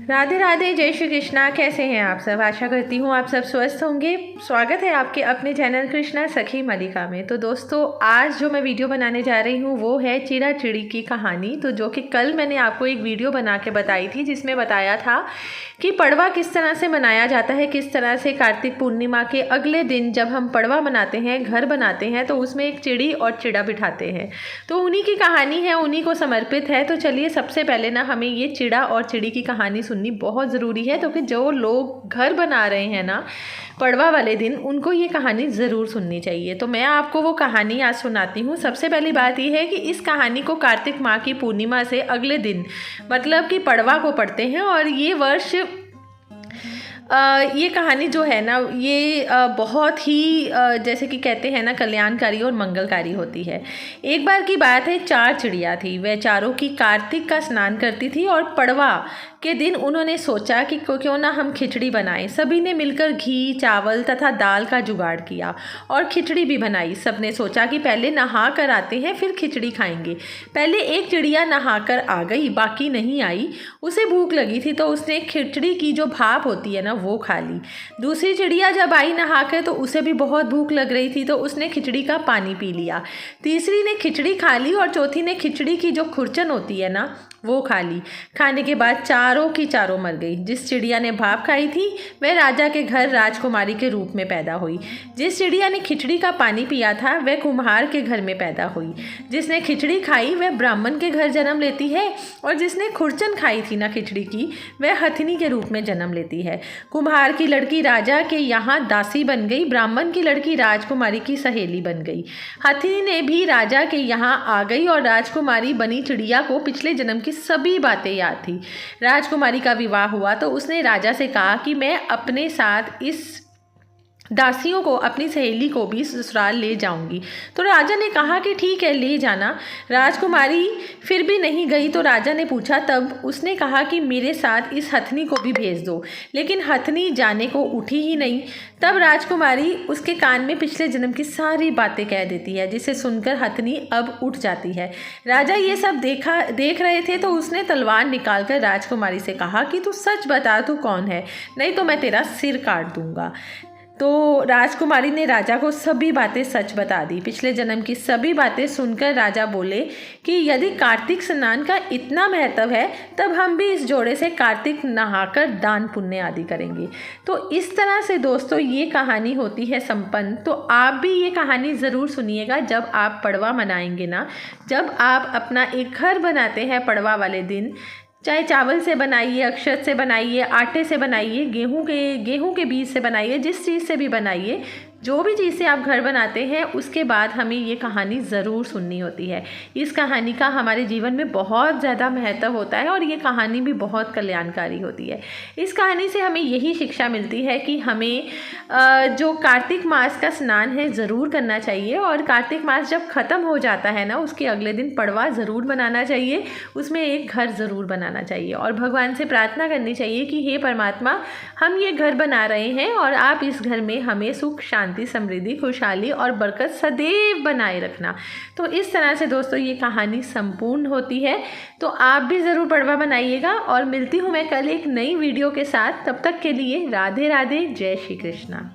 राधे राधे, जय श्री कृष्णा। कैसे हैं आप सब? आशा करती हूँ आप सब स्वस्थ होंगे। स्वागत है आपके अपने चैनल कृष्णा सखी मलिका में। तो दोस्तों, आज जो मैं वीडियो बनाने जा रही हूँ वो है चिड़ा चिड़ी की कहानी। तो जो कि कल मैंने आपको एक वीडियो बना के बताई थी, जिसमें बताया था कि पड़वा किस तरह से मनाया जाता है, किस तरह से कार्तिक पूर्णिमा के अगले दिन जब हम पड़वा मनाते हैं, घर बनाते हैं, तो उसमें एक चिड़ी और चिड़ा बिठाते हैं। तो उन्हीं की कहानी है, उन्हीं को समर्पित है। तो चलिए, सबसे पहले ना हमें ये चिड़ा और चिड़ी की कहानी सुननी बहुत ज़रूरी है, क्योंकि जो लोग घर बना रहे हैं ना पड़वा वाले दिन, उनको ये कहानी ज़रूर सुननी चाहिए। तो मैं आपको वो कहानी आज सुनाती हूँ। सबसे पहली बात ये है कि इस कहानी को कार्तिक माह की पूर्णिमा से अगले दिन, मतलब कि पड़वा को पढ़ते हैं। और ये वर्ष ये कहानी जो है ना, ये बहुत ही जैसे कि कहते हैं ना, कल्याणकारी और मंगलकारी होती है। एक बार की बात है, 4 चिड़िया थी। वह चारों की कार्तिक का स्नान करती थी और पड़वा के दिन उन्होंने सोचा कि क्यों ना हम खिचड़ी बनाएं। सभी ने मिलकर घी, चावल तथा दाल का जुगाड़ किया और खिचड़ी भी बनाई। सबने सोचा कि पहले नहा कर आते हैं, फिर खिचड़ी खाएंगे। पहले एक चिड़िया नहा कर आ गई, बाकी नहीं आई। उसे भूख लगी थी तो उसने खिचड़ी की जो भाप होती है ना, वो खा ली। दूसरी चिड़िया जब आई नहाकर, तो उसे भी बहुत भूख लग रही थी, तो उसने खिचड़ी का पानी पी लिया। तीसरी ने खिचड़ी खा ली और चौथी ने खिचड़ी की जो खुरचन होती है ना, वो खा ली। खाने के बाद चारों की चारों मर गई। जिस चिड़िया ने भाप खाई थी वह राजा के घर राजकुमारी के रूप में पैदा हुई। जिस चिड़िया ने खिचड़ी का पानी पिया था वह कुम्हार के घर में पैदा हुई। जिसने खिचड़ी खाई वह ब्राह्मण के घर जन्म लेती है, और जिसने खुरचन खाई थी ना खिचड़ी की, वह हथनी के रूप में जन्म लेती है। कुम्हार की लड़की राजा के यहाँ दासी बन गई, ब्राह्मण की लड़की राजकुमारी की सहेली बन गई। हथनी ने भी राजा के यहाँ आ गई और राजकुमारी बनी चिड़िया को पिछले जन्म की सभी बातें याद थी। राजकुमारी का विवाह हुआ तो उसने राजा से कहा कि मैं अपने साथ इस दासियों को, अपनी सहेली को भी ससुराल ले जाऊंगी। तो राजा ने कहा कि ठीक है, ले जाना। राजकुमारी फिर भी नहीं गई तो राजा ने पूछा, तब उसने कहा कि मेरे साथ इस हथनी को भी भेज दो। लेकिन हथनी जाने को उठी ही नहीं। तब राजकुमारी उसके कान में पिछले जन्म की सारी बातें कह देती है, जिसे सुनकर हथनी अब उठ जाती है। राजा ये सब देख रहे थे तो उसने तलवार निकालकर राजकुमारी से कहा कि तू सच बता, तू कौन है, नहीं तो मैं तेरा सिर काट दूंगा। तो राजकुमारी ने राजा को सभी बातें सच बता दी। पिछले जन्म की सभी बातें सुनकर राजा बोले कि यदि कार्तिक स्नान का इतना महत्व है, तब हम भी इस जोड़े से कार्तिक नहाकर दान पुण्य आदि करेंगे। तो इस तरह से दोस्तों ये कहानी होती है संपन्न। तो आप भी ये कहानी ज़रूर सुनिएगा जब आप पड़वा मनाएंगे ना, जब आप अपना एक घर बनाते हैं पड़वा वाले दिन। चाहे चावल से बनाइए, अक्षत से बनाइए, आटे से बनाइए, गेहूं के बीज से बनाइए, जिस चीज़ से भी बनाइए, जो भी चीज़ से आप घर बनाते हैं, उसके बाद हमें ये कहानी ज़रूर सुननी होती है। इस कहानी का हमारे जीवन में बहुत ज़्यादा महत्व होता है और ये कहानी भी बहुत कल्याणकारी होती है। इस कहानी से हमें यही शिक्षा मिलती है कि हमें जो कार्तिक मास का स्नान है ज़रूर करना चाहिए, और कार्तिक मास जब ख़त्म हो जाता है ना, उसके अगले दिन पड़वा ज़रूर बनाना चाहिए। उसमें एक घर ज़रूर बनाना चाहिए और भगवान से प्रार्थना करनी चाहिए कि हे परमात्मा, हम ये घर बना रहे हैं और आप इस घर में हमें सुख, शांति, समृद्धि, खुशहाली और बरकत सदैव बनाए रखना। तो इस तरह से दोस्तों ये कहानी संपूर्ण होती है। तो आप भी ज़रूर पड़वा बनाइएगा, और मिलती हूँ मैं कल एक नई वीडियो के साथ। तब तक के लिए राधे राधे, जय श्री कृष्णा।